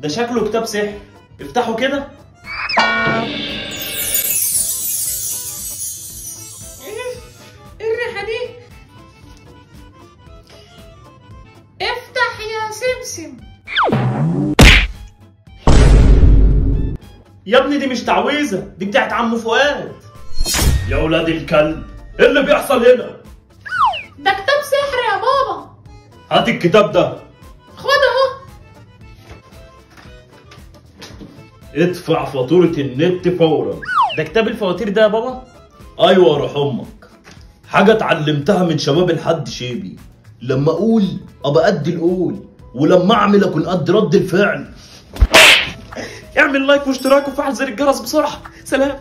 ده شكله كتاب سحر، افتحه كده. ايه الريحة دي؟ افتح يا سمسم. يا ابني دي مش تعويذة، دي بتاعت عم فؤاد. يا ولاد الكلب، ايه اللي بيحصل هنا؟ ده كتاب سحر يا بابا. هات الكتاب ده. خد اهو. ادفع فاتورة النت فورا. ده كتاب الفواتير ده يا بابا؟ ايوه يا روح امك، حاجة اتعلمتها من شباب الحد شيبي. لما اقول ابقى قد القول، ولما اعمل اكون قد رد الفعل. اعمل لايك واشتراك وفعل زر الجرس بسرعة. سلام.